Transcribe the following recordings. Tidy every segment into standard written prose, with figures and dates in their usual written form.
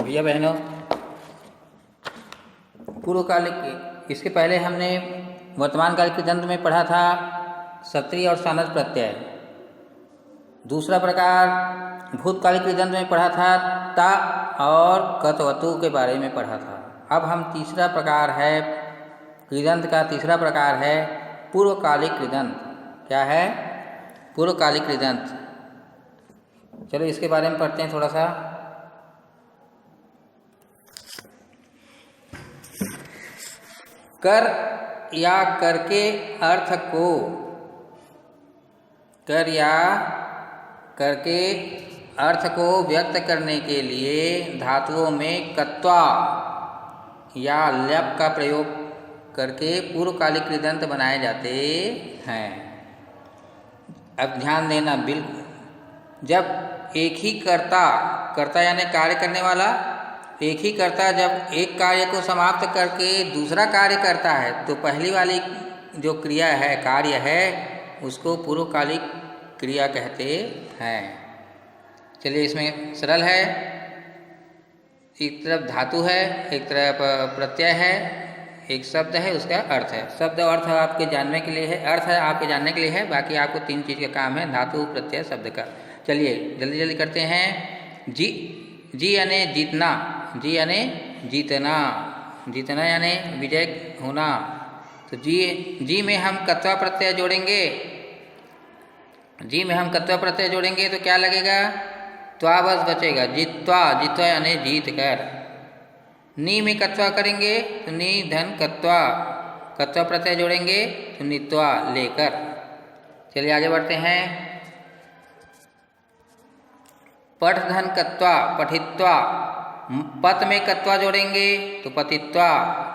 भैया बहनों, पूर्वकालिक इसके पहले हमने वर्तमान काल के दंत में पढ़ा था सत्रीय और सानस प्रत्यय। दूसरा प्रकार भूतकालिक कृदंत में पढ़ा था ता और कतवतु के बारे में पढ़ा था। अब हम तीसरा प्रकार है कृदंत का, तीसरा प्रकार है पूर्वकालिक कृदंत। क्या है? पूर्वकालिक कृदंत। चलो इसके बारे में पढ़ते हैं थोड़ा सा। कर या करके अर्थ को, कर या करके अर्थ को व्यक्त करने के लिए धातुओं में कत्वा या ल्यप का प्रयोग करके पूर्वकालिक कृदंत बनाए जाते हैं। अब ध्यान देना बिल्कुल, जब एक ही कर्ता यानी कार्य करने वाला, एक ही कर्ता जब एक कार्य को समाप्त करके दूसरा कार्य करता है तो पहली वाली जो क्रिया है, कार्य है, उसको पूर्वकालिक क्रिया कहते हैं। चलिए इसमें सरल है, एक तरफ धातु है, एक तरफ प्रत्यय है, एक शब्द है, उसका अर्थ है। शब्द और अर्थ आपके जानने के लिए है, अर्थ है आपके जानने के लिए है, बाकी आपको तीन चीज़ का काम है, धातु, प्रत्यय, शब्द का। चलिए जल्दी जल्दी करते हैं। जी यानी जीतना, जी यानी जीतना, जीतना यानी विजय होना। तो जी में हम कत्वा प्रत्यय जोड़ेंगे, जी में हम कत्वा प्रत्यय जोड़ेंगे तो क्या लगेगा? त्वा बस बचेगा, जित्वा, जित्वा यानी जीत कर। नी में कत्वा करेंगे तो नी धन कत्वा, कत्वा प्रत्यय जोड़ेंगे तो नित्वा, लेकर। चलिए आगे बढ़ते हैं। पठ धन कत्वा, पठित्वा। पत में कत्वा जोड़ेंगे तो पतित्वा,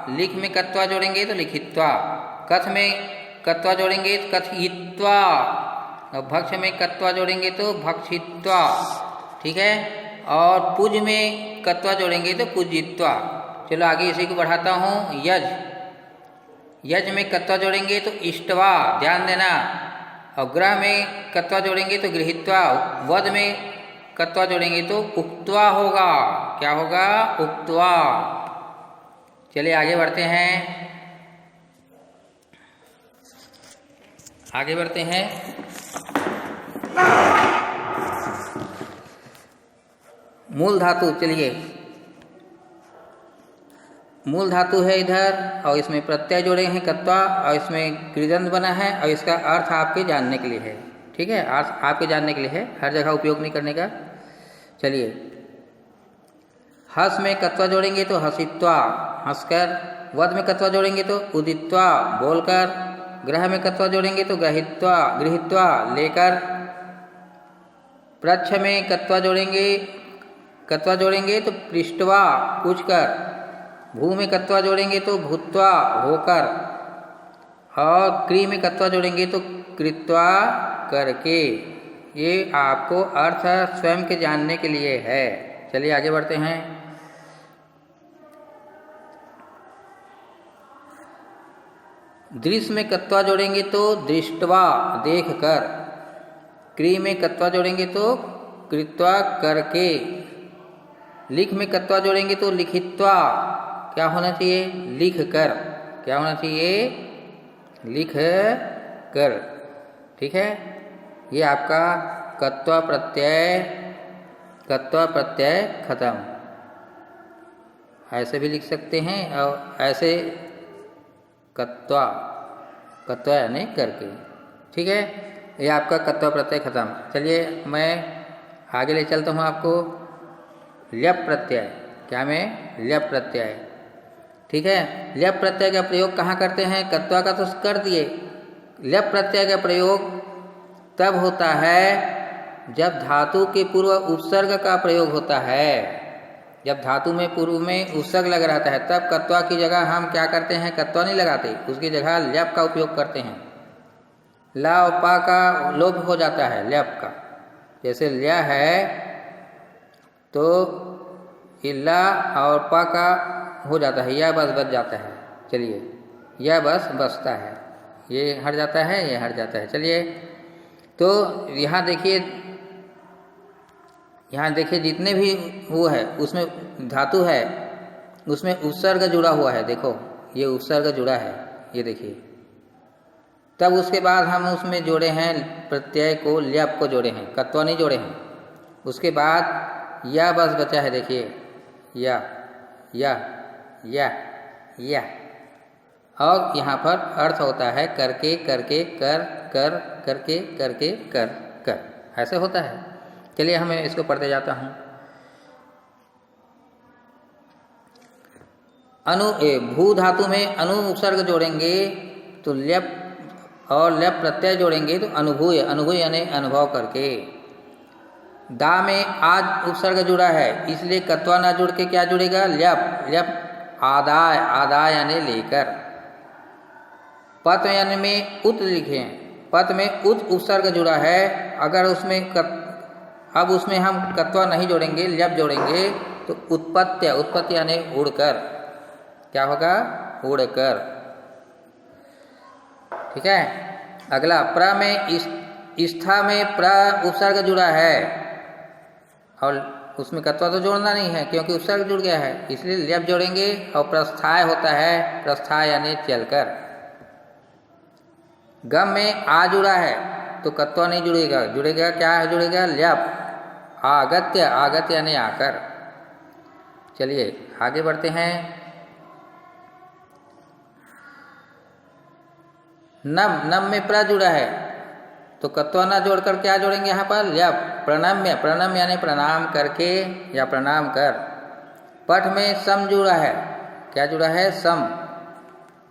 लिख में कत्वा जोड़ेंगे तो लिखित्वा, कथ में कत्वा जोड़ेंगे तो कथित्वा, और भक्ष में कत्वा जोड़ेंगे तो भक्षित्वा। ठीक है? और पुज में कत्वा जोड़ेंगे तो पूजित्वा। चलो आगे इसी को बढ़ाता हूँ। यज, यज में कत्वा जोड़ेंगे तो इष्टवा, ध्यान देना। और ग्रह में कत्वा जोड़ेंगे तो गृहीत्वा, वद में कत्वा जोड़ेंगे तो उक्त्वा होगा। क्या होगा? उक्त्वा। चलिए आगे बढ़ते हैं, आगे बढ़ते हैं। मूल धातु, चलिए मूल धातु है इधर, और इसमें प्रत्यय जोड़े हैं कत्वा, और इसमें कृदंत बना है, और इसका अर्थ आपके जानने के लिए है। ठीक है? अर्थ आपके जानने के लिए है, हर जगह उपयोग नहीं करने का। चलिए, हस में कत्वा जोड़ेंगे तो हसित्वा, हंसकर। वद में कत्वा जोड़ेंगे तो उदित्वा, बोलकर। ग्रह में कत्वा जोड़ेंगे तो गृहीत्वा, गृहीत्वा, लेकर। प्रच्छ में कत्वा जोड़ेंगे तो पृष्ठवा, पूछकर। भू में कत्वा जोड़ेंगे तो भूत्वा, होकर। और क्री में कत्वा जोड़ेंगे तो कृत्वा, करके। ये आपको अर्थ स्वयं के जानने के लिए है। चलिए आगे बढ़ते हैं। दृश्य में कत्वा जोड़ेंगे तो दृष्टवा, देखकर। क्री में कत्वा जोड़ेंगे तो कृत्वा, करके। लिख में कत्वा जोड़ेंगे तो लिखित्वा, क्या होना चाहिए? लिख कर। क्या होना चाहिए? लिख कर। ठीक है? ये आपका कत्वा प्रत्यय खत्म। ऐसे भी लिख सकते हैं, और ऐसे कत्वा, कत्वा यानी करके। ठीक है? ये आपका कत्वा प्रत्यय खत्म। चलिए मैं आगे ले चलता हूँ आपको। ल्यप प्रत्यय, क्या में? ल्यप प्रत्यय। ठीक है? ल्यप प्रत्यय का प्रयोग कहाँ करते हैं? कत्वा का तो कर दिए। ल्यप प्रत्यय का प्रयोग तब होता है जब धातु के पूर्व उपसर्ग का प्रयोग होता है। जब धातु में पूर्व में उपसर्ग लग रहता है तब कत्वा की जगह हम क्या करते हैं? कत्वा नहीं लगाते, उसकी जगह ल्यप का उपयोग करते हैं। ला और पा का लोप हो जाता है ल्यप का। जैसे ल्या है तो इल्ला और पा का हो जाता है, यह बस बच जाता है। चलिए, यह बस बचता है, ये हट जाता है, ये हट जाता है। चलिए, तो यहाँ देखिए यहाँ देखिए जितने भी वो है उसमें धातु है उसमें उपसर्ग जुड़ा हुआ है। देखो ये उपसर्ग जुड़ा है, ये देखिए। तब उसके बाद हम उसमें जोड़े हैं प्रत्यय को, ल्यप को जोड़े हैं, कत्वा नहीं जोड़े हैं। उसके बाद या बस बचा है, देखिए या या या या। और यहाँ पर अर्थ होता है करके करके कर कर करके करके कर कर, ऐसे होता है। चलिए हमें इसको पढ़ते जाता हूँ। भू धातु में अनु उपसर्ग जोड़ेंगे तो ल्यप, और ल्यप प्रत्यय जोड़ेंगे तो अनुभूय, अनुभूय यानी अनुभव करके। दा में आज उपसर्ग जुड़ा है इसलिए कत्वा ना जुड़ के क्या जुड़ेगा, ल्यप, ल्यप आदाय, आदाय यानी लेकर। पत यानी में उत लिखे, पत में उत उपसर्ग जुड़ा है, अगर उसमें अब उसमें हम कत्वा नहीं जोड़ेंगे, ल्यप जोड़ेंगे तो उत्पत्ति, उत्पत्ति यानी उड़कर, क्या होगा, उड़कर। ठीक है। अगला प्र में स्था में प्र उपसर्ग जुड़ा है और उसमें कत्वा तो जोड़ना नहीं है क्योंकि उपसर्ग जुड़ गया है, इसलिए ल्यप जोड़ेंगे। और प्रस्थाय होता है, प्रस्थाय यानी चलकर। गम में आ जुड़ा है तो कत्वा नहीं जुड़ेगा, जुड़ेगा क्या जुड़ेगा, ल्यप। आगत्य, आगत्य यानी आकर। चलिए आगे बढ़ते हैं। नम, नम में प्र जुड़ा है तो कत्वा ना जोड़कर क्या जोड़ेंगे यहाँ पर, ल्यप। प्रणम्य, प्रणम्य यानी प्रणाम करके या प्रणाम कर। पठ में सम जुड़ा है, क्या जुड़ा है, सम।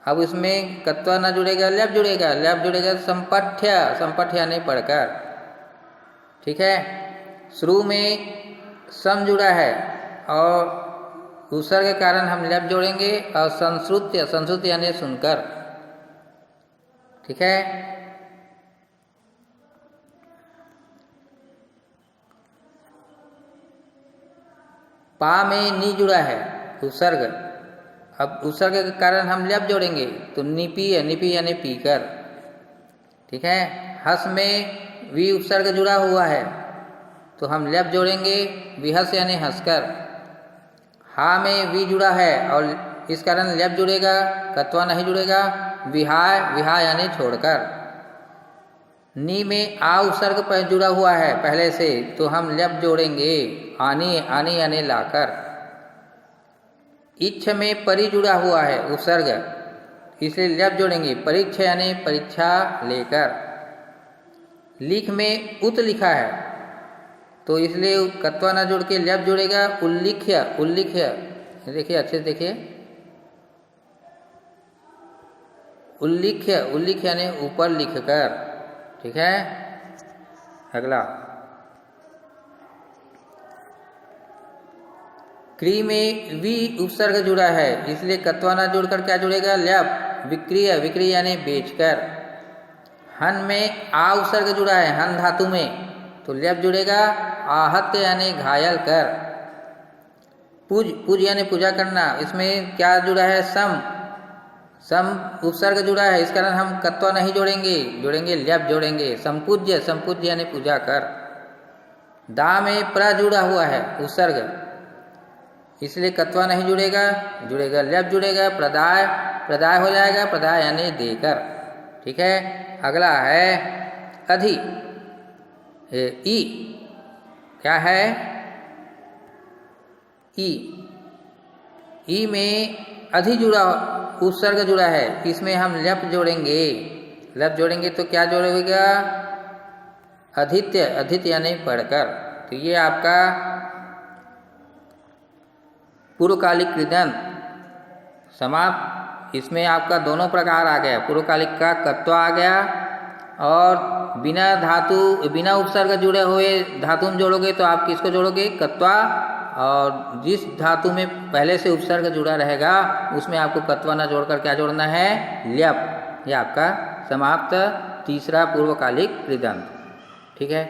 अब इसमें कत्वा ना जुड़ेगा, ल्यप जुड़ेगा, ल्यप जुड़ेगा संपठ्य, संपठ्य यानी पढ़कर। ठीक है। श्रु में सम जुड़ा है और उपसर्ग के कारण हम ल्यप जोड़ेंगे। और संश्रुत्य, संश्रुत्य यानी सुनकर। ठीक है। पा में नी जुड़ा है उपसर्ग, अब उपसर्ग के कारण हम ल्यप जोड़ेंगे तो निपी, निपी यानी पीकर। ठीक है। हस में वी उपसर्ग जुड़ा हुआ है तो हम ल्यप जोड़ेंगे, विहस यानी हंसकर। हा में वी जुड़ा है और इस कारण ल्यप जुड़ेगा, कत्वा नहीं जुड़ेगा। विहाय, विहाय यानी छोड़कर। नी में आ उपसर्ग पर जुड़ा हुआ है पहले से तो हम ल्यप जोड़ेंगे, आनी, आनी यानी लाकर। इच्छ में परि जुड़ा हुआ है उपसर्ग, इसलिए ल्यप जोड़ेंगे, परीक्षा यानी परीक्षा लेकर। लिख में उत लिखा है तो इसलिए कत्वा ना जोड़ के ल्यप जुड़ेगा, उल्लिख्य, उल्लिख्य। देखिए अच्छे से देखिए, उल्लिख्य, उल्लिख्य यानी ऊपर लिखकर। ठीक है। अगला क्री में वी उपसर्ग जुड़ा है इसलिए कत्वा ना जोड़कर क्या जुड़ेगा, ल्यप। विक्रिय, विक्रिय यानी बेचकर। हन में आ उपसर्ग जुड़ा है हन धातु में तो ल्यप जुड़ेगा, आहत्य यानी घायल कर। पूज, पूज यानी पूजा करना, इसमें क्या जुड़ा है, सम, सम उपसर्ग जुड़ा है इस कारण हम कत्वा नहीं जोड़ेंगे, जोड़ेंगे ल्यप जोड़ेंगे। संपूज्य, संपूज्य यानी पूजा कर। दा में प्र जुड़ा हुआ है उपसर्ग, इसलिए कत्वा नहीं जुड़ेगा, जुड़ेगा ल्यप जुड़ेगा, प्रदाय, प्रदाय हो जाएगा, प्रदाय यानी देकर। ठीक है। अगला है अधि, ई, क्या है, ई। ई में अधि जुड़ा, उपसर्ग जुड़ा है, इसमें हम ल्यप जोड़ेंगे, ल्यप जोड़ेंगे तो क्या जोड़ेगा, अधित्य, अधित्य यानी पढ़कर। तो ये आपका पूर्वकालिक कृदंत समाप्त। इसमें आपका दोनों प्रकार आ गया, पूर्वकालिक का कत्वा आ गया और बिना धातु, बिना उपसर्ग जुड़े हुए धातु में जोड़ोगे तो आप किसको जोड़ोगे, कत्वा। और जिस धातु में पहले से उपसर्ग जुड़ा रहेगा उसमें आपको कत्वा ना जोड़कर क्या जोड़ना है, ल्यप। यह आपका समाप्त तीसरा पूर्वकालिक कृदंत। ठीक है।